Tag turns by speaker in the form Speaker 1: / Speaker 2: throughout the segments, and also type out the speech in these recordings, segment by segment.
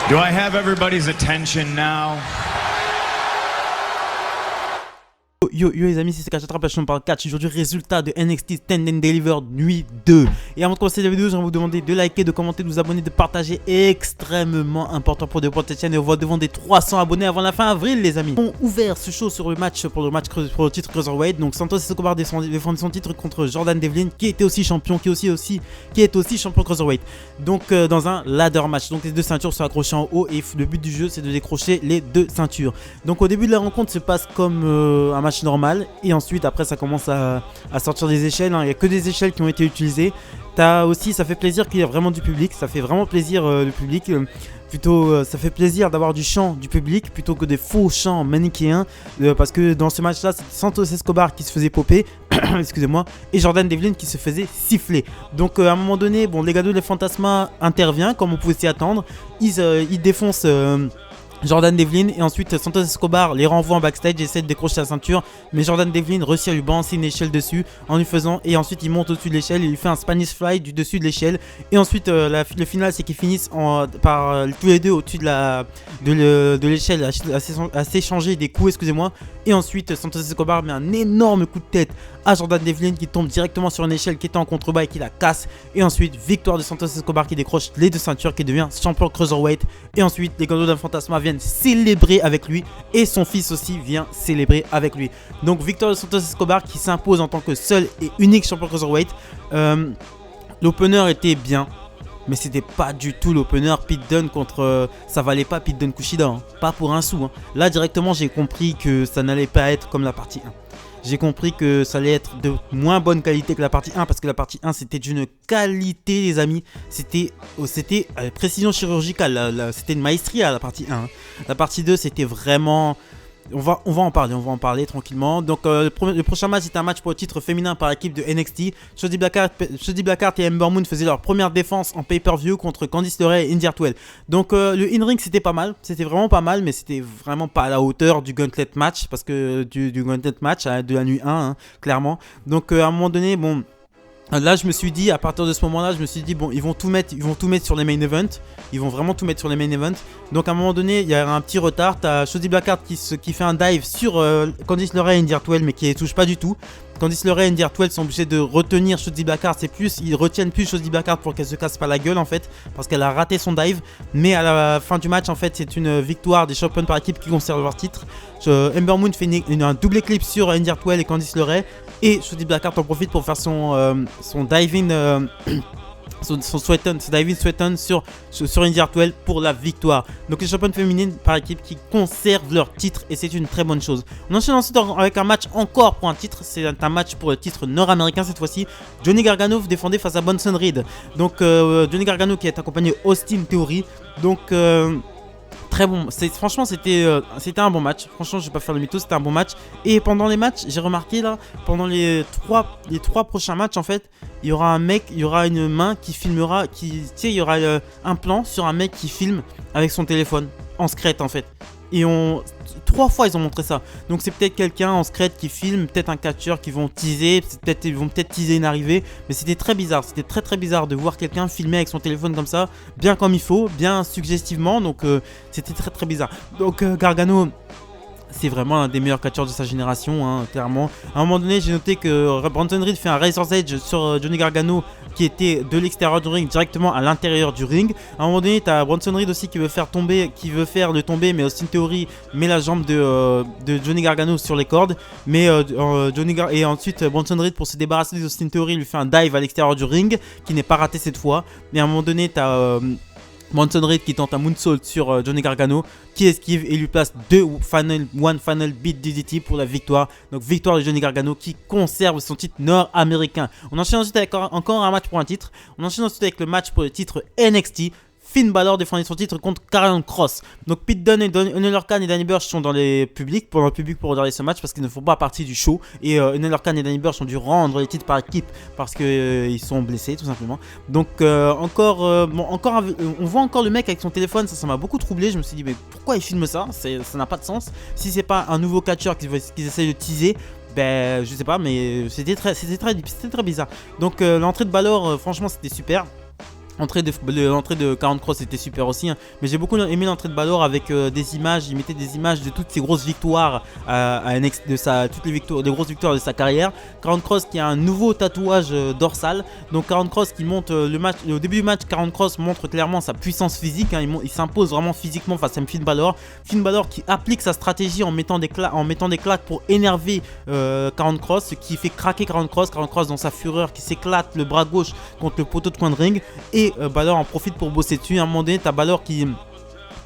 Speaker 1: Do I have everybody's attention now?
Speaker 2: Yo les amis, c'est Kachattrap, la chaîne par 4. Aujourd'hui, résultat de NXT Stand and Deliver nuit 2. Et avant de commencer la vidéo, j'aimerais vous demander de liker, de commenter, de vous abonner, de partager. Extrêmement important pour développer cette chaîne. Et on va devant des 300 abonnés avant la fin avril, les amis. On a ouvert ce show sur le match pour le titre Cruiserweight. Donc Santos Escobar défendait son titre contre Jordan Devlin, qui était aussi champion, qui est aussi champion Cruiserweight. Donc dans un ladder match. Donc les deux ceintures sont accrochées en haut et le but du jeu, c'est de décrocher les deux ceintures. Donc au début de la rencontre, se passe comme un match normal, et ensuite après ça commence à sortir des échelles, hein. Il n'y a que des échelles qui ont été utilisées. Ça fait plaisir qu'il y ait vraiment du public, ça fait vraiment plaisir le public, ça fait plaisir d'avoir du chant du public plutôt que des faux chants manichéens, parce que dans ce match là c'était Santos Escobar qui se faisait popper excusez-moi, et Jordan Devlin qui se faisait siffler. Donc à un moment donné, bon, Legado del Fantasma intervient comme on pouvait s'y attendre. Ils défoncent Jordan Devlin, et ensuite Santos Escobar les renvoie en backstage, essaie de décrocher la ceinture, mais Jordan Devlin réussit à lui balancer une échelle dessus en lui faisant, et ensuite il monte au-dessus de l'échelle, il lui fait un Spanish Fly du dessus de l'échelle, et ensuite le final c'est qu'ils finissent par tous les deux au-dessus de l'échelle à s'échanger des coups, excusez-moi, et ensuite Santos Escobar met un énorme coup de tête à Jordan Devlin qui tombe directement sur une échelle qui était en contrebas et qui la casse, et ensuite victoire de Santos Escobar qui décroche les deux ceintures, qui devient champion Cruiserweight, et ensuite les Legado del Fantasma viennent célébrer avec lui, et son fils aussi vient célébrer avec lui. Donc victoire de Santos Escobar qui s'impose en tant que seul et unique champion Cruiserweight. L'opener était bien, mais c'était pas du tout l'opener Pete Dunne contre... ça valait pas Pete Dunne Kushida, hein. Pas pour un sou, hein. Là directement j'ai compris que ça n'allait pas être comme la partie 1. J'ai compris que ça allait être de moins bonne qualité que la partie 1, parce que la partie 1 c'était d'une qualité, les amis. C'était précision chirurgicale, c'était une maestria la partie 1. Hein. La partie 2 c'était vraiment... On va en parler tranquillement. Donc le prochain match c'est un match pour le titre féminin par l'équipe de NXT. Shotzi Blackheart et Ember Moon faisaient leur première défense en pay-per-view contre Candice LeRae et Indy Hartwell. Donc le in-ring c'était pas mal, c'était vraiment pas mal, mais c'était vraiment pas à la hauteur du Gauntlet match, parce que du Gauntlet match de la nuit 1, hein, clairement. Donc à un moment donné, bon... Là je me suis dit, à partir de ce moment là, je me suis dit bon, ils vont tout mettre sur les main events. Ils vont vraiment tout mettre sur les main events. Donc à un moment donné, il y a un petit retard. T'as Shotzi Blackheart qui fait un dive sur Candice LeRae et Indy Hartwell, mais qui les touche pas du tout. Candice LeRae et Indy Hartwell sont obligés de retenir Shotzi Blackheart. Ils retiennent plus Shotzi Blackheart pour qu'elle se casse pas la gueule en fait, parce qu'elle a raté son dive. Mais à la fin du match en fait, c'est une victoire des champions par équipe qui conservent leur titre. Ember Moon fait un double éclipse sur Indy Hartwell et Candice LeRae, et Shotzi Blackheart en profite pour faire son diving son diving sweat-on sur Indy Hartwell pour la victoire. Donc les championnes féminines par équipe qui conservent leur titre, et c'est une très bonne chose. On enchaîne ensuite avec un match encore pour un titre. C'est un match pour le titre nord-américain cette fois-ci. Johnny Gargano défendait face à Bronson Reed. Donc Johnny Gargano qui est accompagné Austin Theory. Donc très bon, franchement c'était un bon match. Franchement je vais pas faire le mytho, c'était un bon match. Et pendant les matchs, j'ai remarqué là, pendant les trois prochains matchs en fait, il y aura une main qui filmera, il y aura un plan sur un mec qui filme avec son téléphone en secret en fait. Et 3 fois ils ont montré ça. Donc c'est peut-être quelqu'un en secret qui filme, peut-être un catcheur qui vont teaser, ils vont peut-être teaser une arrivée. Mais c'était très bizarre, c'était très très bizarre de voir quelqu'un filmer avec son téléphone comme ça, bien comme il faut, bien suggestivement. Donc c'était très très bizarre. Donc Gargano, c'est vraiment un des meilleurs catcheurs de sa génération, hein, clairement. À un moment donné, j'ai noté que Bronson Reed fait un Razor's Edge sur Johnny Gargano, qui était de l'extérieur du ring directement à l'intérieur du ring. À un moment donné, tu as Bronson Reed aussi qui veut le tomber, mais Austin Theory met la jambe de Johnny Gargano sur les cordes. Mais et ensuite Bronson Reed, pour se débarrasser d'Austin Theory, lui fait un dive à l'extérieur du ring qui n'est pas raté cette fois. Mais à un moment donné, tu as Bronson Reed qui tente un moonsault sur Johnny Gargano, qui esquive et lui place one final beat DDT pour la victoire. Donc victoire de Johnny Gargano qui conserve son titre nord-américain. On enchaîne ensuite avec encore un match pour un titre. On enchaîne ensuite avec le match pour le titre NXT. Finn Balor défendait son titre contre Karrion Kross. Donc Pete Dunne et Onel Khan et Danny Burch sont dans le public pour regarder ce match, parce qu'ils ne font pas partie du show. Et Onel Khan et Danny Burch ont dû rendre les titres par équipe parce qu'ils sont blessés tout simplement. Donc on voit encore le mec avec son téléphone, ça m'a beaucoup troublé. Je me suis dit mais pourquoi il filme ça? Ça n'a pas de sens. Si c'est pas un nouveau catcheur qu'ils essayent de teaser, ben je sais pas, mais c'était très bizarre. Donc l'entrée de Balor, franchement c'était super. L'entrée de Karrion Kross était super aussi, hein. Mais j'ai beaucoup aimé l'entrée de Balor avec des images. Il mettait des images de toutes ses grosses victoires toutes les victoires, des grosses victoires de sa carrière. Karrion Kross qui a un nouveau tatouage dorsal. Donc Karrion Kross qui monte le match. Au début du match, Karrion Kross montre clairement sa puissance physique, hein. Il s'impose vraiment physiquement face à Finn Balor. Finn Balor qui applique sa stratégie en mettant des claques pour énerver Karrion Kross, ce qui fait craquer Karrion Kross. Karrion Kross dans sa fureur qui s'éclate le bras gauche contre le poteau de coin de ring. Et Balor en profite pour bosser dessus. À un moment donné, t'as Balor qui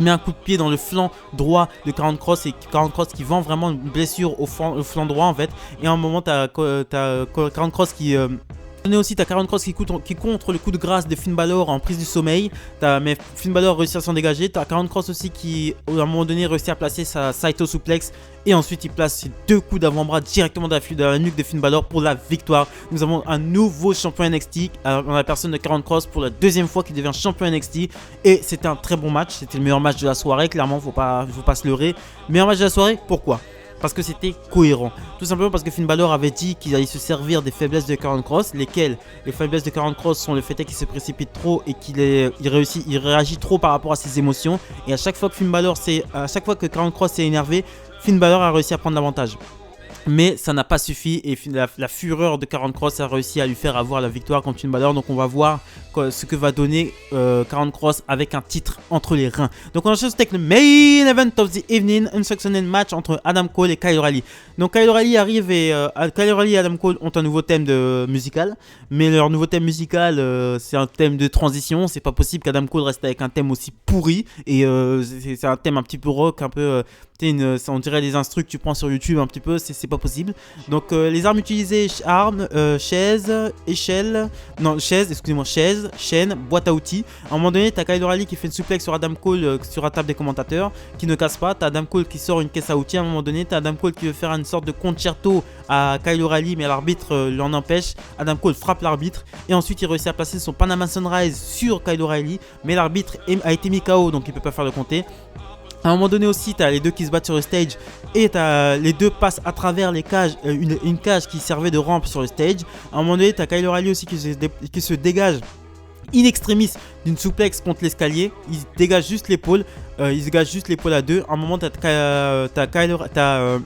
Speaker 2: met un coup de pied dans le flanc droit de Karrion Kross et Karrion Kross qui vend vraiment une blessure au flanc droit en fait. Et à un moment, t'as Karrion Kross qui aussi, t'as Karrion Kross qui contre le coup de grâce de Finn Balor en prise du sommeil. Mais Finn Balor réussit à s'en dégager. T'as Karrion Kross aussi qui, à un moment donné, réussit à placer sa Saito Suplex. Et ensuite, il place ses 2 coups d'avant-bras directement dans la nuque de Finn Balor pour la victoire. Nous avons un nouveau champion NXT dans la personne de Karrion Kross pour la 2e fois qu'il devient champion NXT. Et c'était un très bon match. C'était le meilleur match de la soirée. Clairement, faut pas se leurrer. Meilleur match de la soirée, pourquoi ? Parce que c'était cohérent. Tout simplement parce que Finn Balor avait dit qu'il allait se servir des faiblesses de Karrion Kross. Lesquelles ? Les faiblesses de Karrion Kross sont le fait qu'il se précipite trop et qu'il réagit trop par rapport à ses émotions. Et à chaque fois que Karrion Kross s'est énervé, Finn Balor a réussi à prendre l'avantage. Mais ça n'a pas suffi et la fureur de Karrion Kross a réussi à lui faire avoir la victoire contre Finn Balor. Donc on va voir ce que va donner Karrion Kross avec un titre entre les reins. Donc on enchaîne avec le main event of the evening, un sectionnel match entre Adam Cole et Kyle O'Reilly. Donc Kyle O'Reilly arrive et Kyle O'Reilly et Adam Cole ont un nouveau thème musical. Mais leur nouveau thème musical c'est un thème de transition. C'est pas possible qu'Adam Cole reste avec un thème aussi pourri. Et c'est un thème un petit peu rock, un peu... on dirait des instrus que tu prends sur YouTube un petit peu, c'est pas possible. Donc les armes utilisées, chaise, chaîne, boîte à outils. À un moment donné, t'as Kyle O'Reilly qui fait une suplex sur Adam Cole sur la table des commentateurs, qui ne casse pas. T'as Adam Cole qui sort une caisse à outils à un moment donné. T'as Adam Cole qui veut faire une sorte de concerto à Kyle O'Reilly, mais l'arbitre l'en empêche. Adam Cole frappe l'arbitre et ensuite il réussit à placer son Panama Sunrise sur Kyle O'Reilly, mais l'arbitre a été mis KO donc il peut pas faire le compter. À un moment donné aussi, tu as les deux qui se battent sur le stage et les deux passent à travers les cages, une cage qui servait de rampe sur le stage. À un moment donné, tu as Kyle O'Reilly aussi qui se dégage in extremis d'une souplex contre l'escalier. Il dégage juste l'épaule. À deux. À un moment, t'as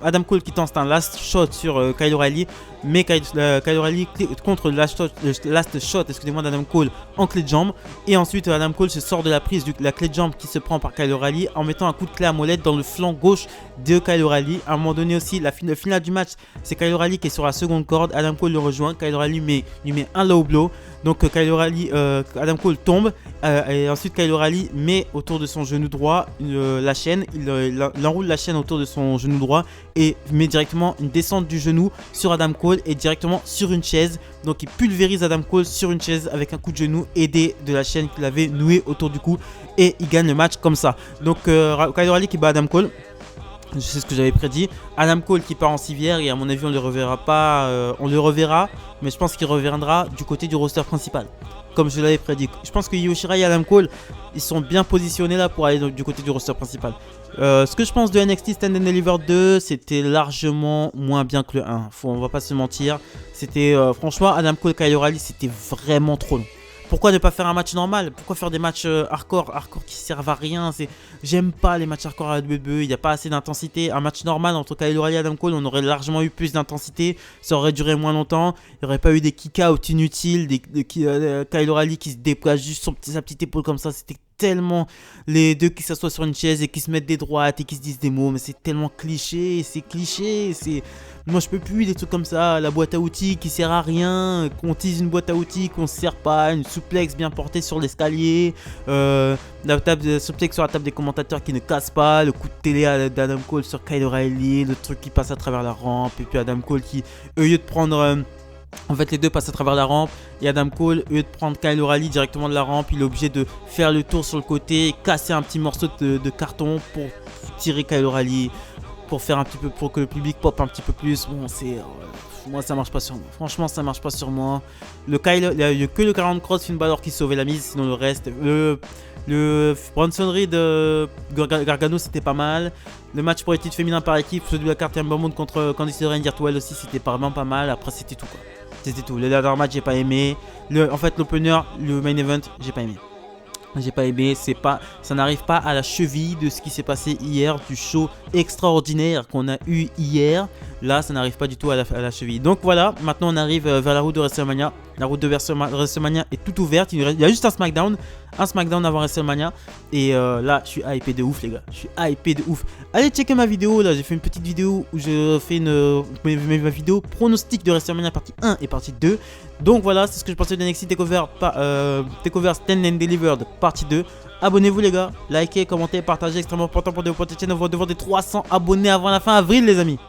Speaker 2: Adam Cole qui tente un last shot sur Kyle O'Reilly. Mais Kyle O'Reilly contre le last shot d'Adam Cole en clé de jambe. Et ensuite, Adam Cole se sort de la prise de la clé de jambe qui se prend par Kyle O'Reilly en mettant un coup de clé à molette dans le flanc gauche de Kyle O'Reilly. À un moment donné aussi, le final du match, c'est Kyle O'Reilly qui est sur la seconde corde. Adam Cole le rejoint. Kyle O'Reilly lui met un low blow. Donc Adam Cole tombe. Et ensuite, Kyle O'Reilly met autour de son genou droit la chaîne. Il enroule la chaîne autour de son genou droit et met directement une descente du genou sur Adam Cole et directement sur une chaise. Donc il pulvérise Adam Cole sur une chaise avec un coup de genou aidé de la chaîne qu'il avait nouée autour du cou. Et il gagne le match comme ça. Donc Kyle O'Reilly qui bat Adam Cole. Je sais ce que j'avais prédit. Adam Cole qui part en civière et à mon avis on le reverra pas. On le reverra, mais je pense qu'il reviendra du côté du roster principal, comme je l'avais prédit. Je pense que Io Shirai et Adam Cole, ils sont bien positionnés là pour aller du côté du roster principal. Ce que je pense de NXT Stand and Deliver 2, c'était largement moins bien que le 1. On va pas se mentir. C'était franchement Adam Cole, Kyle O'Reilly, c'était vraiment trop long. Pourquoi ne pas faire un match normal? Pourquoi faire des matchs hardcore qui servent à rien? J'aime pas les matchs hardcore à la WWE, il n'y a pas assez d'intensité. Un match normal entre Kyle O'Reilly et Adam Cole, on aurait largement eu plus d'intensité, ça aurait duré moins longtemps, il n'y aurait pas eu des kick-out inutiles, Kyle O'Reilly qui se déplace juste sa petite épaule comme ça, c'était tellement les deux qui s'assoient sur une chaise et qui se mettent des droites et qui se disent des mots, mais c'est tellement cliché, moi je peux plus des trucs comme ça, la boîte à outils qui sert à rien, qu'on tease une boîte à outils qu'on se sert pas, une souplex bien portée sur l'escalier, la table de souplex sur la table des commentateurs qui ne casse pas, le coup de télé d'Adam Cole sur Kyle O'Reilly, le truc qui passe à travers la rampe, et puis Adam Cole qui, au lieu de prendre... En fait, les deux passent à travers la rampe et Adam Cole, au lieu de prendre Kyle O'Reilly directement de la rampe, il est obligé de faire le tour sur le côté, casser un petit morceau de carton pour tirer Kyle O'Reilly, pour faire un petit peu, pour que le public pop un petit peu plus. Bon, moi ça marche pas sur moi. Franchement, ça marche pas sur moi. Il y a que le Karrion Kross, Finn Balor qui sauvait la mise, sinon le reste. Le Bronson Reed Gargano c'était pas mal. Le match pour les titres féminins par équipe, celui de la carte Ember Moon contre Candice LeRae Dirtwell aussi c'était vraiment pas mal. Après c'était tout quoi. C'était tout. Le ladder match, j'ai pas aimé. En fait, l'opener, le main event, j'ai pas aimé. J'ai pas aimé, ça n'arrive pas à la cheville de ce qui s'est passé hier, du show extraordinaire qu'on a eu hier. Là, ça n'arrive pas du tout à la cheville. Donc voilà, maintenant on arrive vers la route de WrestleMania. La route de WrestleMania est toute ouverte. Il y a juste un SmackDown avant WrestleMania. Et là, je suis hypé de ouf, les gars. Je suis hypé de ouf. Allez checker ma vidéo. Là, j'ai fait une petite vidéo où je fais ma vidéo pronostic de WrestleMania partie 1 et partie 2. Donc voilà, c'est ce que je pensais de NXT TakeOver Stand and Delivered partie 2. Abonnez-vous les gars, likez, commentez, partagez, extrêmement important pour développer cette chaîne. On va devant des 300 abonnés avant la fin avril les amis.